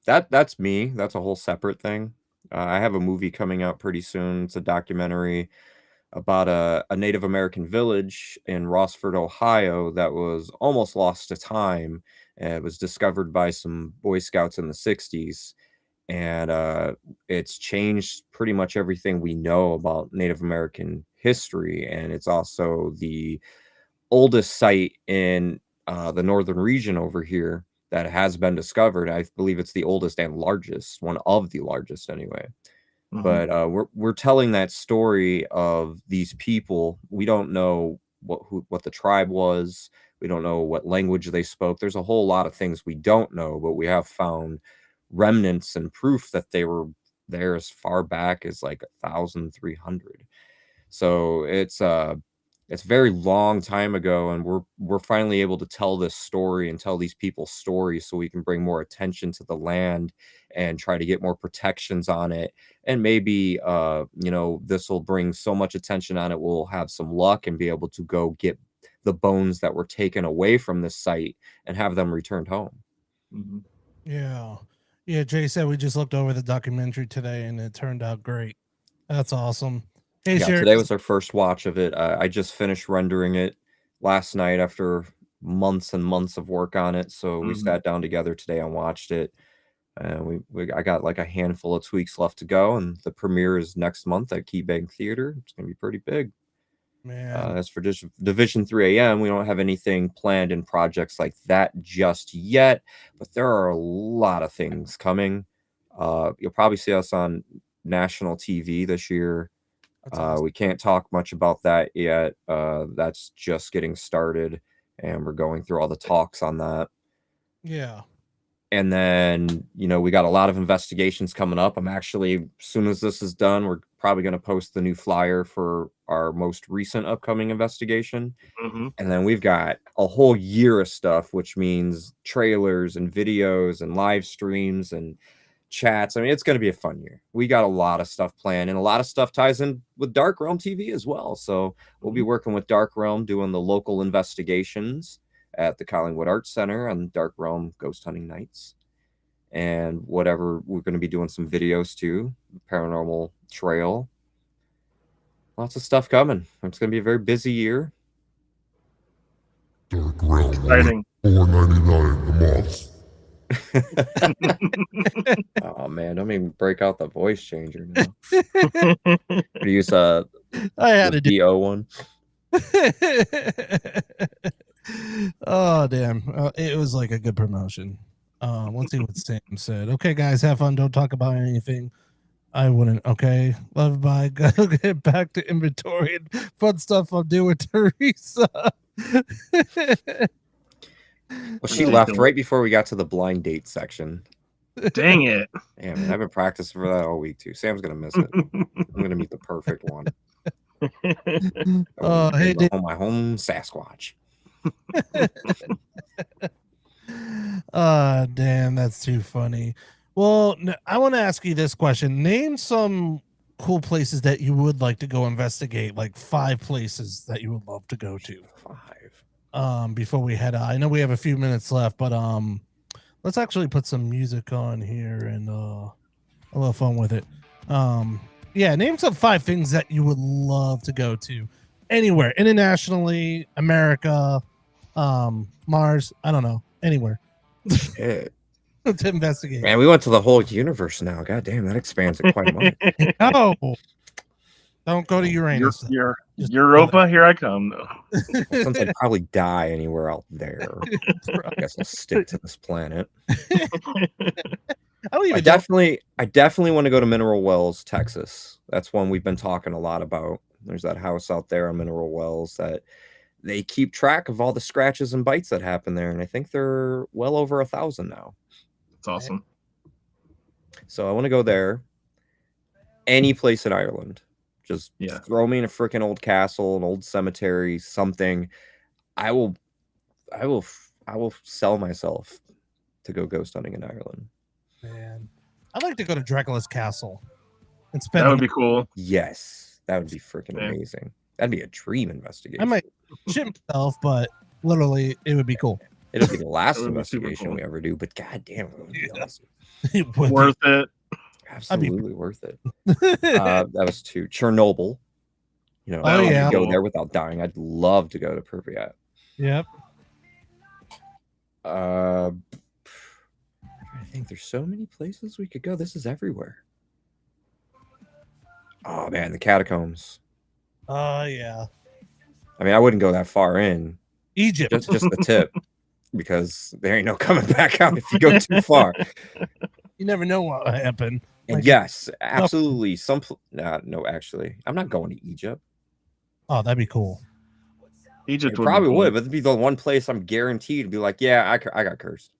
That's me. That's a whole separate thing. I have a movie coming out pretty soon. It's a documentary about a Native American village in Rossford, Ohio, that was almost lost to time. It was discovered by some Boy Scouts in the 60s, and it's changed pretty much everything we know about Native American history. And it's also the oldest site in the northern region over here that has been discovered. I believe it's the oldest and largest, one of the largest anyway. But we're telling that story of these people. We don't know what the tribe was. We don't know what language they spoke. There's a whole lot of things we don't know, but we have found remnants and proof that they were there as far back as like 1,300. So it's a very long time ago, and we're finally able to tell this story and tell these people's stories, so we can bring more attention to the land and try to get more protections on it. And maybe this will bring so much attention on it, we'll have some luck and be able to go get the bones that were taken away from this site and have them returned home. Yeah. Yeah, Jay said we just looked over the documentary today and it turned out great. That's awesome. Hey, Yeah, Sherry. today was our first watch of it. I just finished rendering it last night after months and months of work on it. So we sat down together today and watched it. And I got like a handful of tweaks left to go, and the premiere is next month at Key Bank Theater. It's gonna be pretty big. Man. As for Division 3 AM, we don't have anything planned in projects like that just yet, but there are a lot of things coming. You'll probably see us on national TV this year. That's awesome. We can't talk much about that yet. That's just getting started, and we're going through all the talks on that. Yeah. And then, we got a lot of investigations coming up. I'm actually, as soon as this is done, we're probably going to post the new flyer for our most recent upcoming investigation. And then we've got a whole year of stuff, which means trailers and videos and live streams and chats. I mean, it's going to be a fun year. We got a lot of stuff planned, and a lot of stuff ties in with Dark Realm TV as well. So we'll be working with Dark Realm, doing the local investigations at the Collingwood Arts Center on Dark Realm Ghost Hunting Nights, and whatever. We're going to be doing some videos too, Paranormal Trail. Lots of stuff coming. It's going to be a very busy year. Dark Realm. Exciting. $4.99 a month. Oh man, don't even break out the voice changer now. Use I had to do DO one. Oh damn. It was like a good promotion. Let's see what Sam said. Okay, guys, have fun. Don't talk about anything I wouldn't. Okay, love, bye. Gotta get back to inventory and fun stuff I'm doing with Teresa. Well, she left right before we got to the blind date section. Dang it. Yeah, man, I've been practicing for that all week too. Sam's gonna miss it. I'm gonna meet the perfect one. Hey, my home Sasquatch. Damn, that's too funny. Well, I want to ask you this question. Name some cool places that you would like to go investigate, like 5 places that you would love to go to. 5. Before we head out. I know we have a few minutes left, but let's actually put some music on here and a little fun with it. Yeah, name some 5 things that you would love to go to anywhere, internationally, America, Mars, I don't know, anywhere. Shit. To investigate. Man, we went to the whole universe now. God damn, that expands it quite much. No, don't go to Uranus. Europa, here I come. Though. Since I'd probably die anywhere out there, I guess I'll stick to this planet. I definitely want to go to Mineral Wells, Texas. That's one we've been talking a lot about. There's that house out there on Mineral Wells that they keep track of all the scratches and bites that happen there, and I think they're well over 1,000 now. That's awesome. So I want to go there. Any place in Ireland. Just throw me in a freaking old castle, an old cemetery, something. I will sell myself to go ghost hunting in Ireland. Man, I'd like to go to Dracula's castle and spend. That would be cool. Yes, that would be freaking Yeah. amazing. That'd be a dream investigation. I might shit myself, but literally, it would be cool. It'll be the last That would be super investigation cool. we ever do, but goddamn, it would be Yeah. awesome. It would be- Worth it. Absolutely worth it. That was 2. Chernobyl. You know, Oh, I yeah. could go there without dying. I'd love to go to Pripyat. Yep. I think there's so many places we could go. This is everywhere. Oh man, the catacombs. Oh yeah. I mean, I wouldn't go that far in. Egypt. Just the tip, because there ain't no coming back out if you go too far. You never know what will happen. And Like- yes, absolutely. No, actually, I'm not going to Egypt. Oh, that'd be cool. Egypt It would probably be cool. would, but it'd be the one place I'm guaranteed to be like, yeah, I got cursed.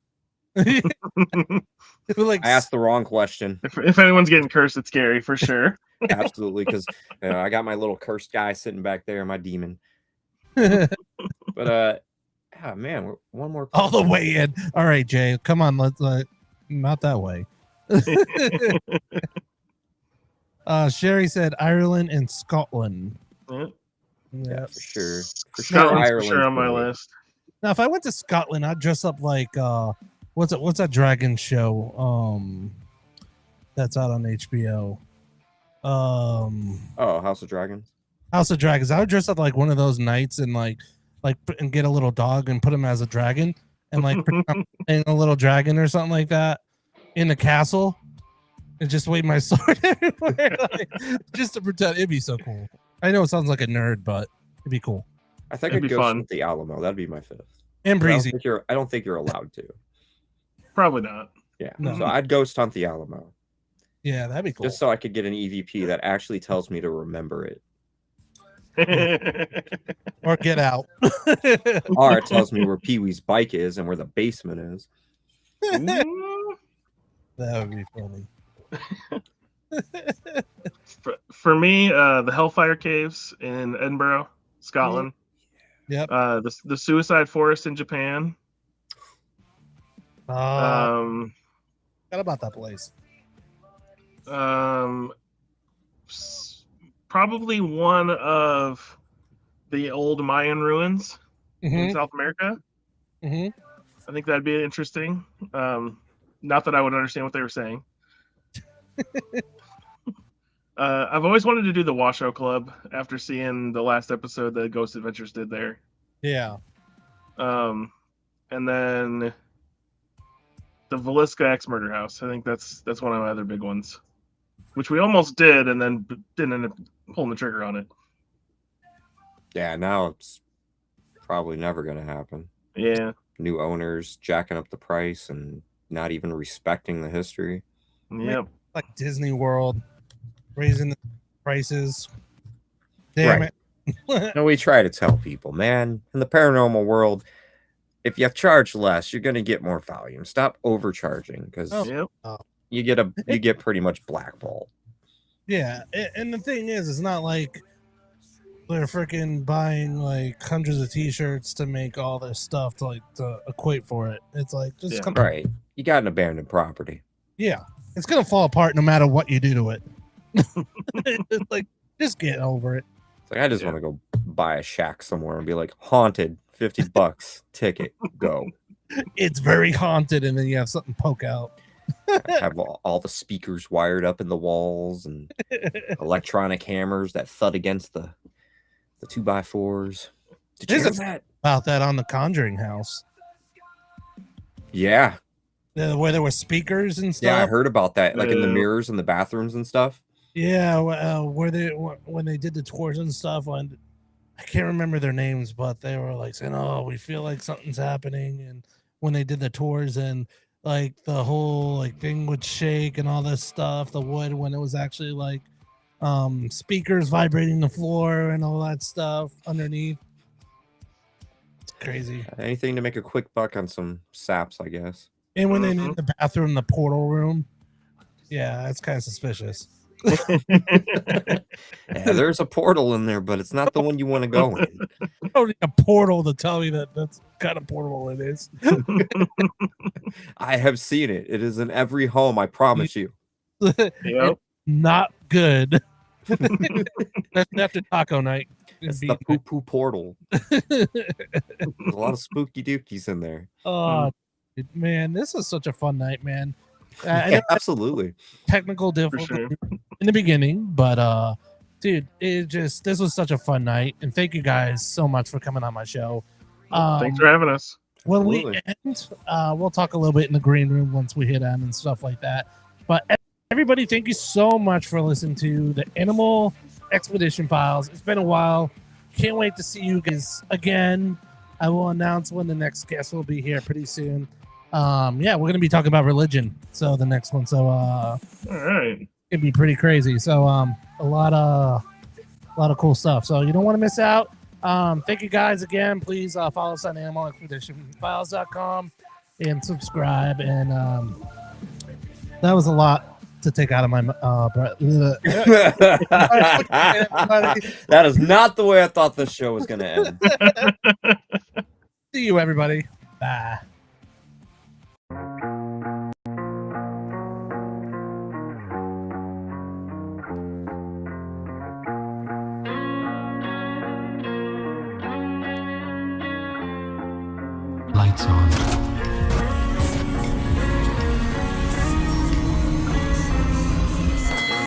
Like I asked the wrong question. If anyone's getting cursed, it's scary for sure. Absolutely, because I got my little cursed guy sitting back there, my demon. But man, one more. all the way in. All right, Jay, come on. Let's not that way. Sherry said Ireland and Scotland. Yeah. Yeah, for sure. For sure, Scotland's for Ireland's sure on my great. list. Now, if I went to Scotland, I'd dress up like what's that dragon show? That's out on HBO. Oh, House of Dragons. House of Dragons. I would dress up like one of those knights and and get a little dog and put him as a dragon and pretend I'm playing a little dragon or something like that in the castle and just wave my sword everywhere, just to pretend. It'd be so cool. I know it sounds like a nerd, but it'd be cool. I think It'd I'd be go fun. with the Alamo. That'd be my 5th. And But breezy. I don't think you're allowed to. Probably not. Yeah. No. So I'd ghost hunt the Alamo Yeah, that'd be cool. just so I could get an EVP that actually tells me to remember it, Or get out. or it tells me where Pee Wee's bike is and where the basement is. Ooh. That would be funny. For me, the Hellfire Caves in Edinburgh, Scotland. Yep. The Suicide Forest in Japan. Forgot about that place. Probably one of the old Mayan ruins in Mm-hmm. South America. Mm-hmm. I think that'd be interesting. Not that I would understand what they were saying. I've always wanted to do the Washoe Club after seeing the last episode that Ghost Adventures did there. Yeah. And then the Velisca Ex Murder House. I think that's one of my other big ones, which we almost did and then didn't end up pulling the trigger on it. Yeah, now it's probably never going to happen. Yeah. New owners jacking up the price and not even respecting the history. Yep. Like Disney World raising the prices. Damn Right. it. No, we try to tell people, man, in the paranormal world, if you charge less, you're going to get more volume. Stop overcharging, because Oh. Yep. you get pretty much blackballed. Yeah. And the thing is, it's not like they're freaking buying like hundreds of t-shirts to make all this stuff to equate for it. It's like just Yeah. come Right. You got an abandoned property. Yeah. It's gonna fall apart no matter what you do to it. It's like just get over it. It's like, I just want to go buy a shack somewhere and be like, haunted, $50 ticket, go. It's very haunted, and then you have something poke out. Have all the speakers wired up in the walls and electronic hammers that thud against the 2x4s. Did you There's hear a- that? About that on the Conjuring house. Yeah. Where there were speakers and stuff. Yeah, I heard about that. Like in the Yeah. mirrors in the bathrooms and stuff. Yeah, where when they did the tours and stuff, when I can't remember their names, but they were like saying, "Oh, we feel like something's happening," and when they did the tours and like the whole like thing would shake and all this stuff, the wood when it was actually like speakers vibrating the floor and all that stuff underneath. It's crazy. Anything to make a quick buck on some saps, I guess. And when they did the bathroom, the portal room, yeah, that's kind of suspicious. Yeah, there's a portal in there, but it's not the one you want to go in. I don't need a portal to tell me that that's kind of portal it is. I have seen it. It is in every home, I promise you. Yep. Not good. That's after taco night. It's the poo-poo portal. There's a lot of spooky dookies in there. Oh, man, this is such a fun night, man. I know Absolutely. technical For difficulty sure. in the beginning, but dude, this was such a fun night, and thank you guys so much for coming on my show. Thanks for having us. When we Absolutely. end, we'll talk a little bit in the green room once we hit end and stuff like that. But everybody, thank you so much for listening to the Animal Expedition Files. It's been a while. Can't wait to see you guys again. I will announce when the next guest will be here pretty soon. Yeah, we're gonna be talking about religion. So the next one, so All right. it'd be pretty crazy. So a lot of cool stuff. So you don't want to miss out. Thank you guys again. Please follow us on animalexpeditionfiles.com and subscribe. And that was a lot to take out of my breath. That is not the way I thought this show was going to end. See you, everybody. Bye. Lights on.